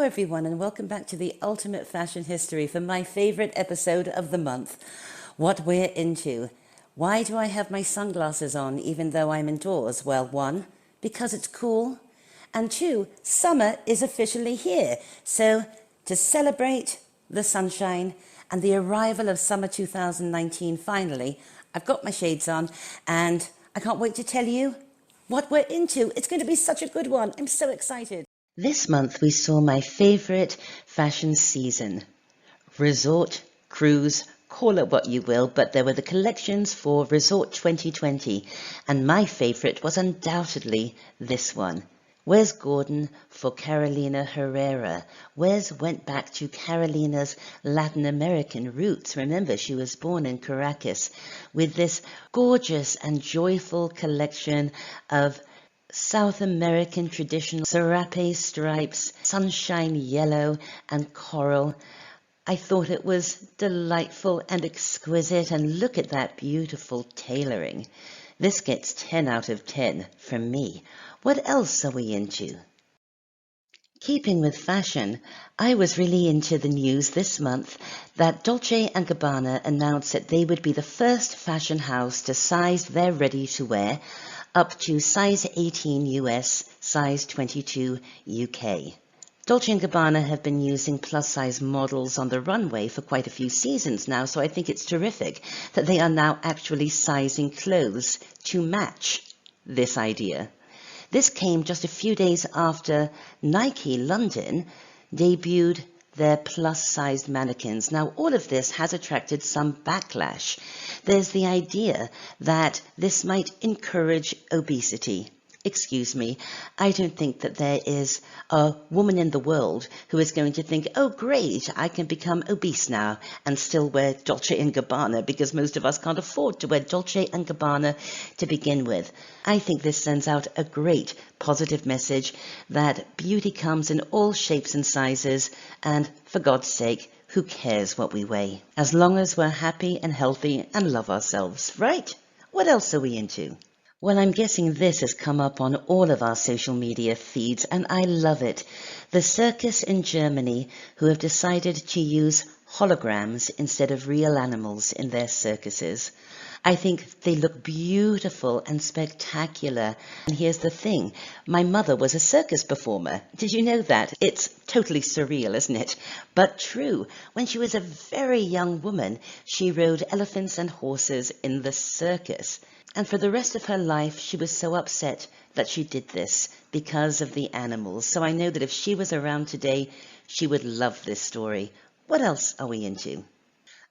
Hello everyone and welcome back to the Ultimate Fashion History for my favourite episode of the month, what we're into. Why do I have my sunglasses on even though I'm indoors? Well, one, because it's cool, and two, summer is officially here. So to celebrate the sunshine and the arrival of summer 2019 finally, I've got my shades on and I can't wait to tell you what we're into. It's going to be such a good one. I'm so excited. This month we saw my favourite fashion season. Resort, cruise, call it what you will, but there were the collections for Resort 2020, and my favourite was undoubtedly this one. Wes Gordon for Carolina Herrera. Wes went back to Carolina's Latin American roots. Remember, she was born in Caracas, with this gorgeous and joyful collection of South American traditional serape stripes, sunshine yellow and coral. I thought it was delightful and exquisite, and look at that beautiful tailoring. This gets 10 out of 10 from me. What else are we into? Keeping with fashion, I was really into the news this month that Dolce Gabbana announced that they would be the first fashion house to size their ready-to-wear up to size 18 US, size 22 UK. Dolce & Gabbana have been using plus-size models on the runway for quite a few seasons now, so I think it's terrific that they are now actually sizing clothes to match this idea. This came just a few days after Nike London debuted their plus-sized mannequins. Now, all of this has attracted some backlash. There's the idea that this might encourage obesity. Excuse me, I don't think that there is a woman in the world who is going to think, oh great, I can become obese now and still wear Dolce & Gabbana, because most of us can't afford to wear Dolce & Gabbana to begin with. I think this sends out a great positive message that beauty comes in all shapes and sizes, and for God's sake, who cares what we weigh? As long as we're happy and healthy and love ourselves, right? What else are we into? Well, I'm guessing this has come up on all of our social media feeds, and I love it. The circus in Germany who have decided to use holograms instead of real animals in their circuses. I think they look beautiful and spectacular. And here's the thing. My mother was a circus performer. Did you know that? It's totally surreal, isn't it? But true. When she was a very young woman, she rode elephants and horses in the circus. And for the rest of her life, she was so upset that she did this because of the animals. So I know that if she was around today, she would love this story. What else are we into?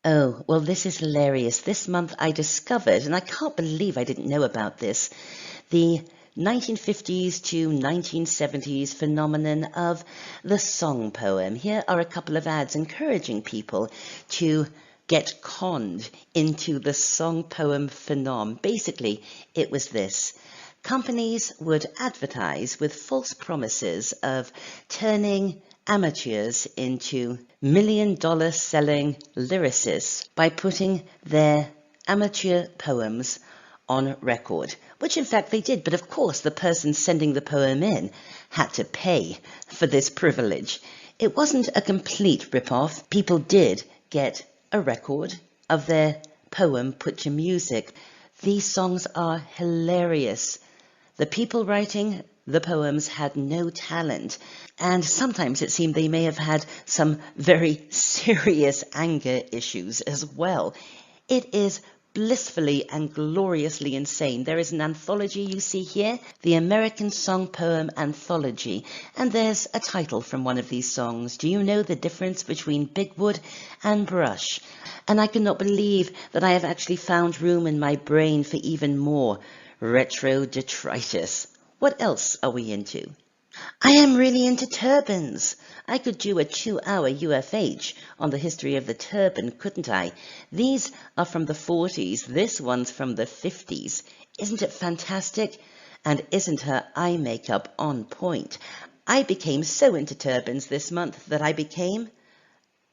Oh, well, this is hilarious. This month I discovered, and I can't believe I didn't know about this, the 1950s to 1970s phenomenon of the song poem. Here are a couple of ads encouraging people to get conned into the song poem phenom. Basically, it was this. Companies would advertise with false promises of turning amateurs into million-dollar selling lyricists by putting their amateur poems on record, which in fact they did. But of course, the person sending the poem in had to pay for this privilege. It wasn't a complete rip-off. People did get a record of their poem put to music. These songs are hilarious. The people writing the poems had no talent, and sometimes it seemed they may have had some very serious anger issues as well. It is blissfully and gloriously insane. There is an anthology you see here, the American Song Poem Anthology, and there's a title from one of these songs. Do you know the difference between Bigwood and Brush? And I cannot believe that I have actually found room in my brain for even more retro detritus. What else are we into? I am really into turbans. I could do a 2-hour UFH on the history of the turban, couldn't I? These are from the 40s. This one's from the 50s. Isn't it fantastic? And isn't her eye makeup on point? I became so into turbans this month that I became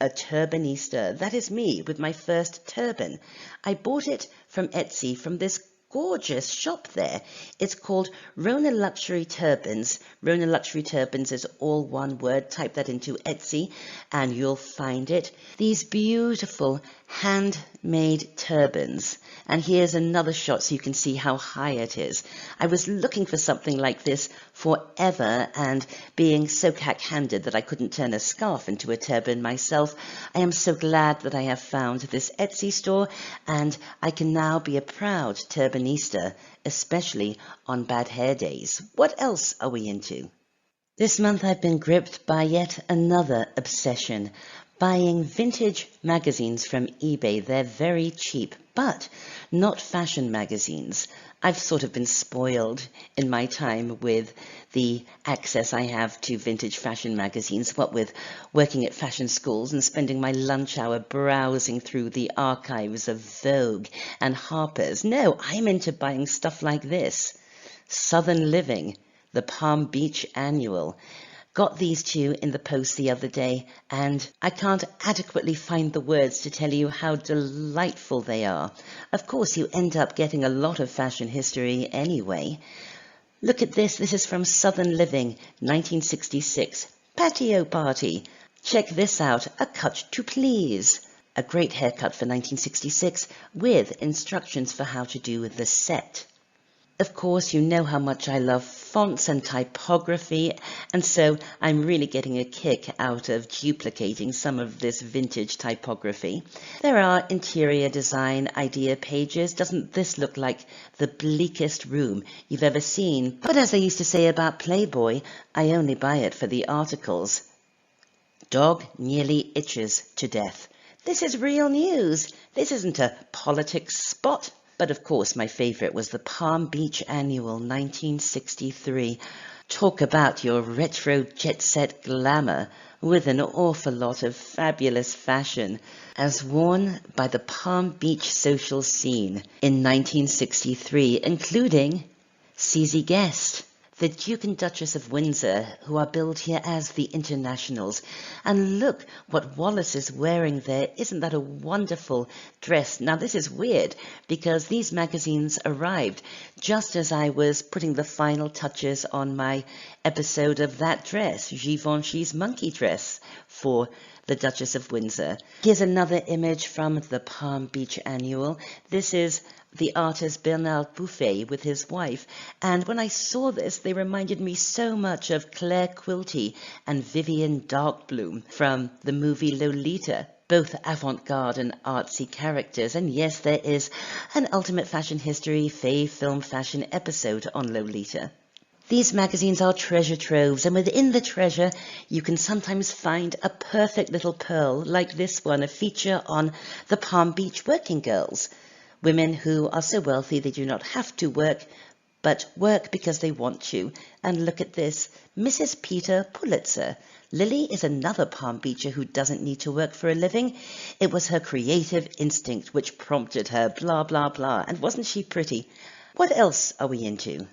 a Turban Easter. That is me with my first turban. I bought it from Etsy from this gorgeous shop there. It's called Rona Luxury Turbans. Rona Luxury Turbans is all one word. Type that into Etsy and you'll find it. These beautiful handmade turbans. And here's another shot so you can see how high it is. I was looking for something like this forever, and being so cack-handed that I couldn't turn a scarf into a turban myself, I am so glad that I have found this Etsy store, and I can now be a proud Turban Easter, especially on bad hair days. What else are we into? This month I've been gripped by yet another obsession, buying vintage magazines from eBay. They're very cheap, but not fashion magazines. I've sort of been spoiled in my time with the access I have to vintage fashion magazines, what with working at fashion schools and spending my lunch hour browsing through the archives of Vogue and Harper's. No, I'm into buying stuff like this. Southern Living, the Palm Beach Annual. Got these two in the post the other day, and I can't adequately find the words to tell you how delightful they are. Of course, you end up getting a lot of fashion history anyway. Look at this. This is from Southern Living, 1966. Patio Party. Check this out. A cut to please. A great haircut for 1966 with instructions for how to do the set. Of course, you know how much I love fonts and typography, and so I'm really getting a kick out of duplicating some of this vintage typography. There are interior design idea pages. Doesn't this look like the bleakest room you've ever seen? But as I used to say about Playboy, I only buy it for the articles. Dog nearly itches to death. This is real news. This isn't a politics spot. But of course, my favorite was the Palm Beach Annual 1963. Talk about your retro jet set glamour with an awful lot of fabulous fashion as worn by the Palm Beach social scene in 1963, including CZ Guest, the Duke and Duchess of Windsor, who are billed here as the Internationals. And look what Wallace is wearing there. Isn't that a wonderful dress? Now, this is weird because these magazines arrived just as I was putting the final touches on my episode of that dress, Givenchy's monkey dress for the Duchess of Windsor. Here's another image from the Palm Beach Annual. This is the artist Bernard Buffay with his wife, and when I saw this, they reminded me so much of Claire Quilty and Vivian Darkbloom from the movie Lolita, both avant-garde and artsy characters. And yes, there is an Ultimate Fashion History Fave Film Fashion episode on Lolita. These magazines are treasure troves, and within the treasure, you can sometimes find a perfect little pearl like this one, a feature on the Palm Beach working girls. Women who are so wealthy they do not have to work, but work because they want to. And look at this, Mrs. Peter Pulitzer. Lily is another Palm Beacher who doesn't need to work for a living. It was her creative instinct which prompted her, blah, blah, blah. And wasn't she pretty? What else are we into?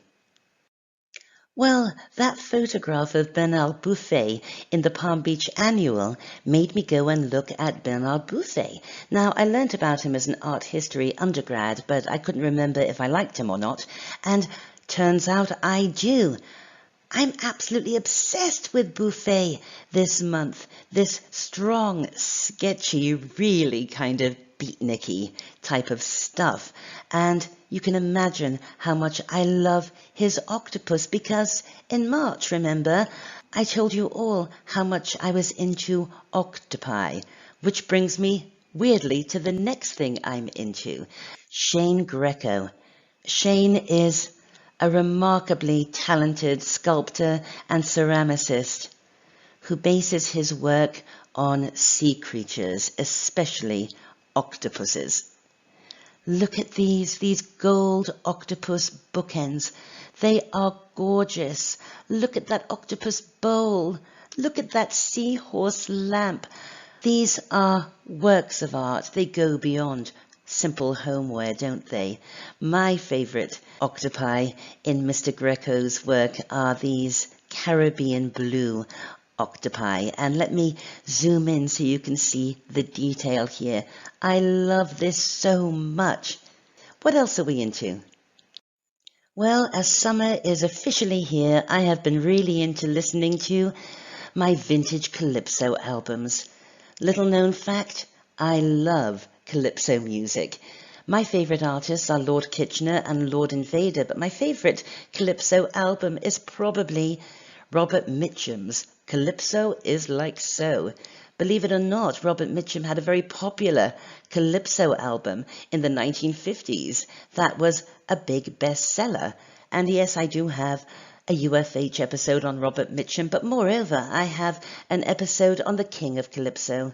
Well, that photograph of Bernard Buffay in the Palm Beach Annual made me go and look at Bernard Buffay. Now, I learnt about him as an art history undergrad, but I couldn't remember if I liked him or not, and turns out I do. I'm absolutely obsessed with Buffay this month. This strong, sketchy, really kind of beatniky type of stuff. And you can imagine how much I love his octopus, because in March, remember, I told you all how much I was into octopi, which brings me weirdly to the next thing I'm into, Shane Greco. Shane is a remarkably talented sculptor and ceramicist who bases his work on sea creatures, especially octopuses. Look at these gold octopus bookends. They are gorgeous. Look at that octopus bowl. Look at that seahorse lamp. These are works of art. They go beyond simple homeware, don't they? My favorite octopi in Mr. Greco's work are these Caribbean blue octopi, and let me zoom in so you can see the detail here. I love this so much. What else are we into? Well, as summer is officially here, I have been really into listening to my vintage Calypso albums. Little known fact, I love Calypso music. My favourite artists are Lord Kitchener and Lord Invader, but my favourite Calypso album is probably Robert Mitchum's Calypso Is Like So. Believe it or not, Robert Mitchum had a very popular Calypso album in the 1950s that was a big bestseller. And yes, I do have a UFH episode on Robert Mitchum, but moreover, I have an episode on the King of Calypso,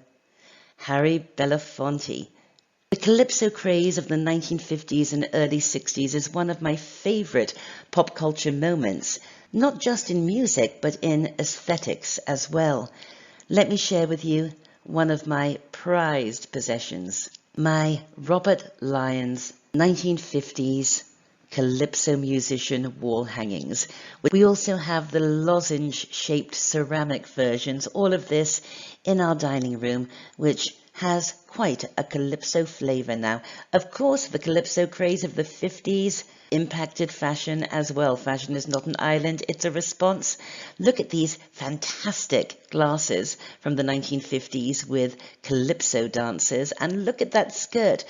Harry Belafonte. The Calypso craze of the 1950s and early 60s is one of my favourite pop culture moments, not just in music, but in aesthetics as well. Let me share with you one of my prized possessions, my Robert Lyons 1950s Calypso musician wall hangings. We also have the lozenge-shaped ceramic versions, all of this in our dining room, which has quite a Calypso flavour now. Of course, the Calypso craze of the 50s impacted fashion as well. Fashion is not an island, it's a response. Look at these fantastic glasses from the 1950s with Calypso dancers, and look at that skirt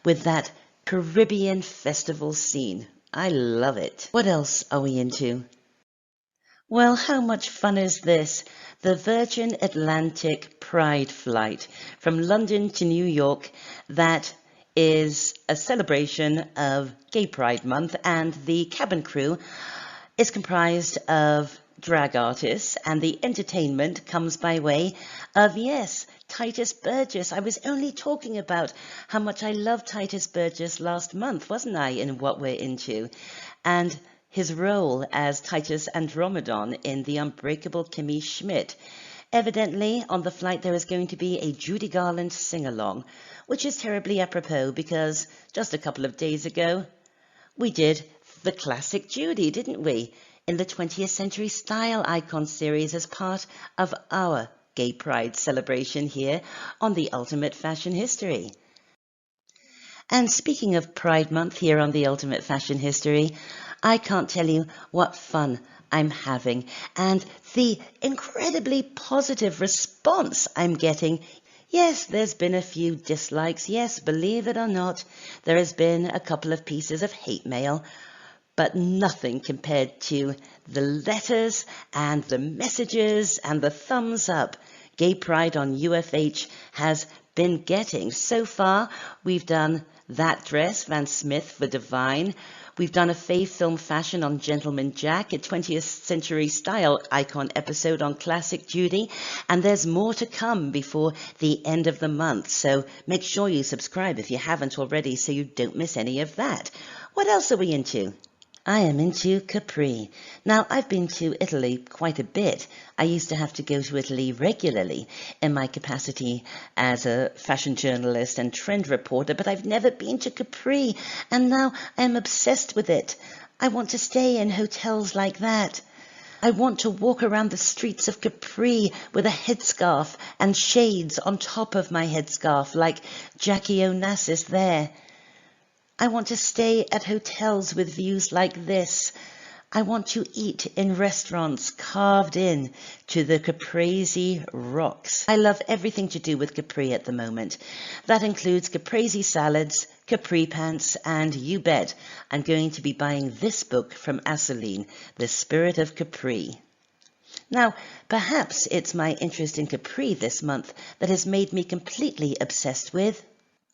with that Caribbean festival scene. I love it. What else are we into? Well, how much fun is this? The Virgin Atlantic Pride flight from London to New York, that is a celebration of Gay Pride Month, and the cabin crew is comprised of drag artists, and the entertainment comes by way of, yes, Titus Burgess. I was only talking about how much I loved Titus Burgess last month, wasn't I, in What We're Into? And his role as Titus Andromedon in The Unbreakable Kimmy Schmidt. Evidently, on the flight there is going to be a Judy Garland sing-along, which is terribly apropos because just a couple of days ago, we did the classic Judy, didn't we? In the 20th Century Style Icon series as part of our Gay Pride celebration here on The Ultimate Fashion History. And speaking of Pride Month here on The Ultimate Fashion History, I can't tell you what fun I'm having and the incredibly positive response I'm getting. Yes, there's been a few dislikes. Yes, believe it or not, there has been a couple of pieces of hate mail, but nothing compared to the letters and the messages and the thumbs up Gay Pride on UFH has been getting. So far, we've done that dress, Van Smith for Divine. We've done a Faith Film Fashion on Gentleman Jack, a 20th Century Style Icon episode on Classic Judy, and there's more to come before the end of the month. So make sure you subscribe if you haven't already so you don't miss any of that. What else are we into? I am into Capri. Now, I've been to Italy quite a bit. I used to have to go to Italy regularly in my capacity as a fashion journalist and trend reporter, but I've never been to Capri, and now I am obsessed with it. I want to stay in hotels like that. I want to walk around the streets of Capri with a headscarf and shades on top of my headscarf like Jackie Onassis there. I want to stay at hotels with views like this. I want to eat in restaurants carved in to the caprese rocks. I love everything to do with Capri at the moment. That includes caprese salads, capri pants, and you bet I'm going to be buying this book from Asseline, The Spirit of Capri. Now, perhaps it's my interest in Capri this month that has made me completely obsessed with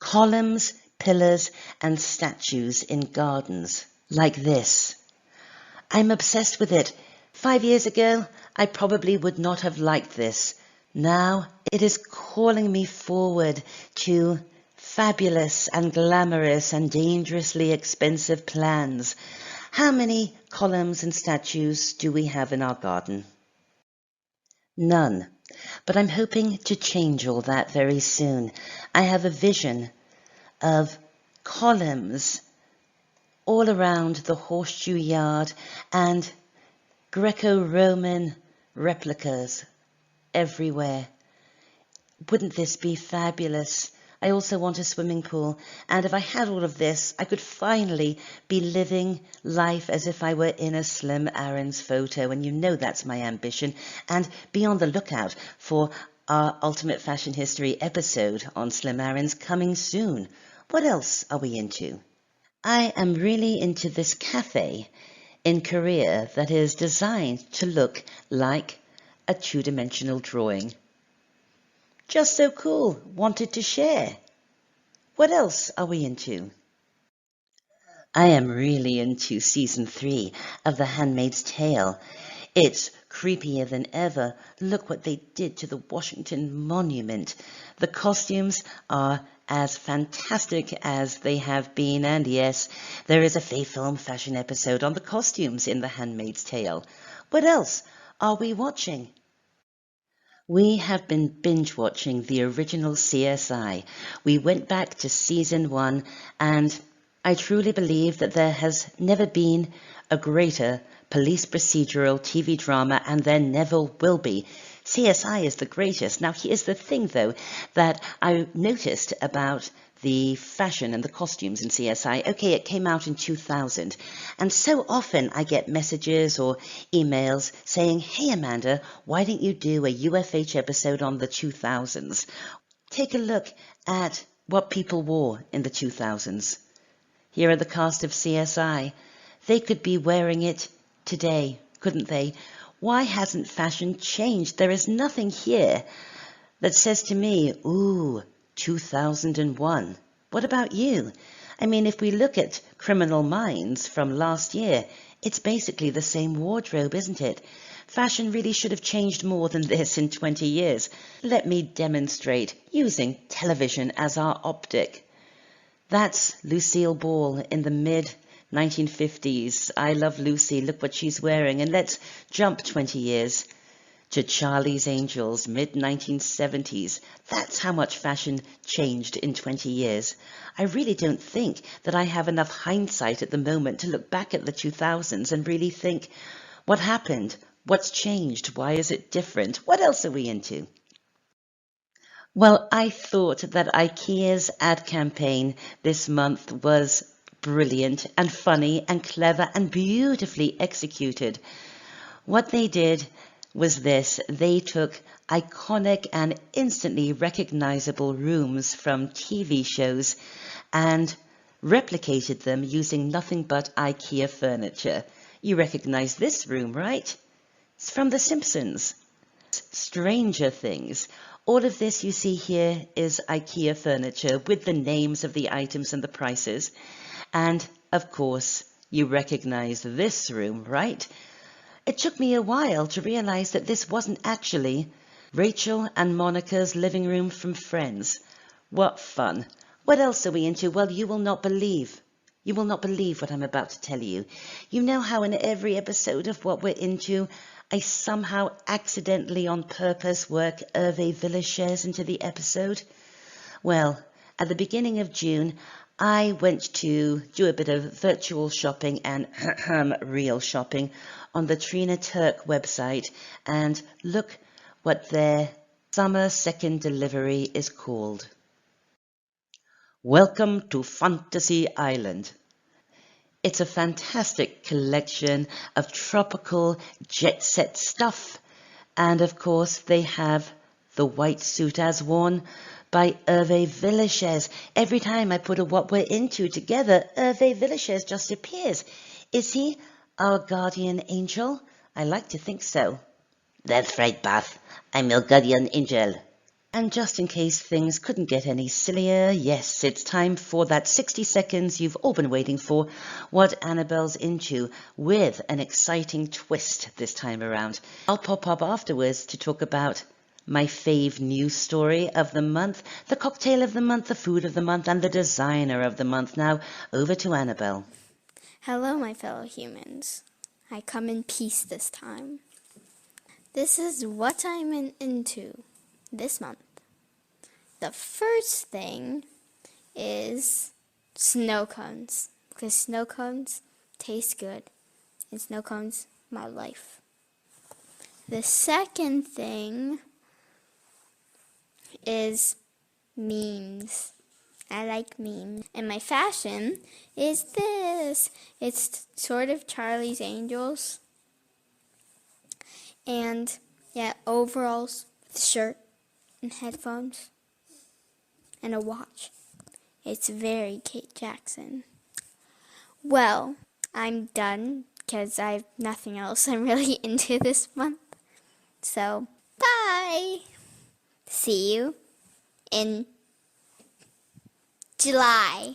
columns, pillars, and statues in gardens like this. I'm obsessed with it. 5 years ago, I probably would not have liked this. Now, it is calling me forward to fabulous and glamorous and dangerously expensive plans. How many columns and statues do we have in our garden? None. But I'm hoping to change all that very soon. I have a vision of columns all around the horseshoe yard and Greco-Roman replicas everywhere. Wouldn't this be fabulous? I also want a swimming pool. And if I had all of this, I could finally be living life as if I were in a Slim Aaron's photo. And you know that's my ambition. And be on the lookout for our Ultimate Fashion History episode on Slim Aaron's coming soon. What else are we into? I am really into this cafe in Korea that is designed to look like a two-dimensional drawing. Just so cool, wanted to share. What else are we into? I am really into season 3 of The Handmaid's Tale. It's creepier than ever. Look what they did to the Washington Monument. The costumes are as fantastic as they have been, and yes, there is a Faye Film fashion episode on the costumes in The Handmaid's Tale. What else are we watching? We have been binge watching the original CSI. We went back to season 1, and I truly believe that there has never been a greater police procedural TV drama, and there never will be. CSI is the greatest. Now, here's the thing, though, that I noticed about the fashion and the costumes in CSI. Okay, it came out in 2000, and so often I get messages or emails saying, hey, Amanda, why don't you do a UFH episode on the 2000s? Take a look at what people wore in the 2000s. Here are the cast of CSI. They could be wearing it today, couldn't they? Why hasn't fashion changed? There is nothing here that says to me, ooh, 2001. What about you? I mean, if we look at Criminal Minds from last year, it's basically the same wardrobe, isn't it? Fashion really should have changed more than this in 20 years. Let me demonstrate using television as our optic. That's Lucille Ball in the mid-1950s. I Love Lucy, look what she's wearing. And let's jump 20 years to Charlie's Angels, mid-1970s. That's how much fashion changed in 20 years. I really don't think that I have enough hindsight at the moment to look back at the 2000s and really think, what happened? What's changed? Why is it different? What else are we into? Well, I thought that IKEA's ad campaign this month was brilliant and funny and clever and beautifully executed. What they did was this. They took iconic and instantly recognizable rooms from TV shows and replicated them using nothing but IKEA furniture. You recognize this room, right? It's from The Simpsons. Stranger Things. All of this you see here is IKEA furniture with the names of the items and the prices. And, of course, you recognize this room, right? It took me a while to realize that this wasn't actually Rachel and Monica's living room from Friends. What fun. What else are we into? Well, you will not believe. You will not believe what I'm about to tell you. You know how in every episode of What We're Into, I somehow accidentally on purpose work Hervé Villechaize into the episode? Well, at the beginning of June, I went to do a bit of virtual shopping and real shopping on the Trina Turk website, and look what their summer second delivery is called. Welcome to Fantasy Island. It's a fantastic collection of tropical jet-set stuff, and of course they have the white suit as worn by Hervé Villechaize. Every time I put a What We're Into together, Hervé Villechaize just appears. Is he our guardian angel? I like to think so. That's right, Beth. I'm your guardian angel. And just in case things couldn't get any sillier, yes, it's time for that 60 seconds you've all been waiting for, what Annabelle's into, with an exciting twist this time around. I'll pop up afterwards to talk about my fave news story of the month, the cocktail of the month, the food of the month, and the designer of the month. Now, over to Annabelle. Hello, my fellow humans. I come in peace this time. This is what I'm into this month. The first thing is snow cones, because snow cones taste good, and snow cones, my life. The second thing is memes. I like memes. And my fashion is this. It's sort of Charlie's Angels. And yeah, overalls, shirt, and headphones, and a watch. It's very Kate Jackson. Well, I'm done because I have nothing else I'm really into this month. So, bye! See you in July.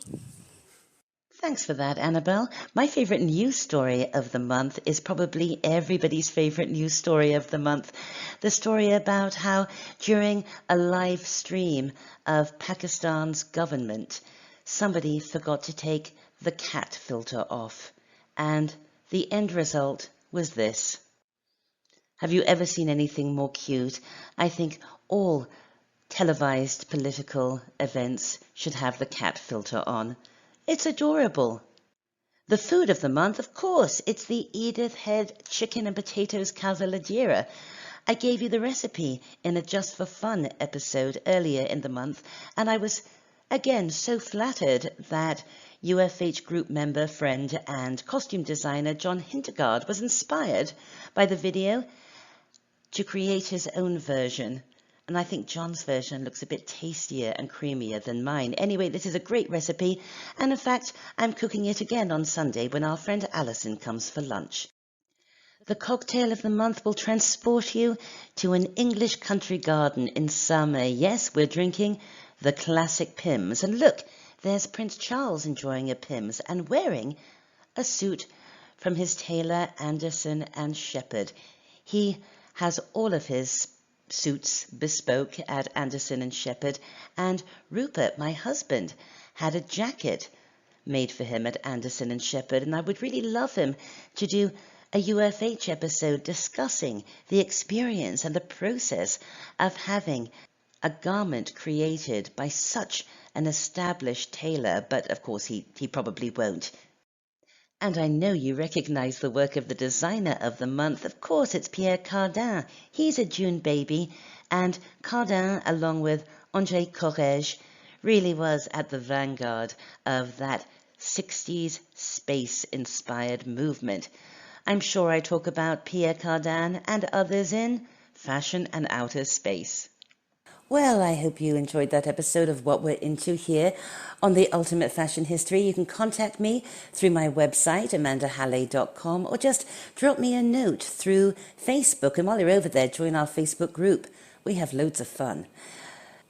Thanks for that, Annabelle. My favorite news story of the month is probably everybody's favorite news story of the month. The story about how during a live stream of Pakistan's government, somebody forgot to take the cat filter off. And the end result was this. Have you ever seen anything more cute? I think all televised political events should have the cat filter on. It's adorable. The food of the month, of course, it's the Edith Head chicken and potatoes quesadilla. I gave you the recipe in a Just for Fun episode earlier in the month, and I was, again, so flattered that UFH group member, friend, and costume designer John Hintergard was inspired by the video to create his own version. And I think John's version looks a bit tastier and creamier than mine. Anyway, this is a great recipe, and in fact, I'm cooking it again on Sunday when our friend Alison comes for lunch. The cocktail of the month will transport you to an English country garden in summer. Yes, we're drinking the classic Pimm's. And look, there's Prince Charles enjoying a Pimm's and wearing a suit from his tailor Anderson and Shepherd. He has all of his suits bespoke at Anderson and Shepherd, and Rupert, my husband, had a jacket made for him at Anderson and Shepherd, and I would really love him to do a UFH episode discussing the experience and the process of having a garment created by such an established tailor, but of course he probably won't. And I know you recognize the work of the designer of the month. Of course, it's Pierre Cardin. He's a June baby, and Cardin, along with André Courrèges, really was at the vanguard of that 60s space-inspired movement. I'm sure I talk about Pierre Cardin and others in Fashion and Outer Space. Well, I hope you enjoyed that episode of What We're Into here on the Ultimate Fashion History. You can contact me through my website, amandahalley.com, or just drop me a note through Facebook. And while you're over there, join our Facebook group. We have loads of fun.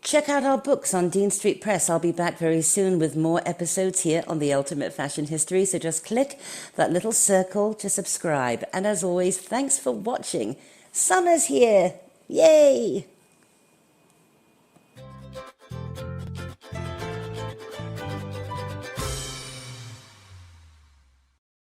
Check out our books on Dean Street Press. I'll be back very soon with more episodes here on the Ultimate Fashion History. So just click that little circle to subscribe. And as always, thanks for watching. Summer's here. Yay!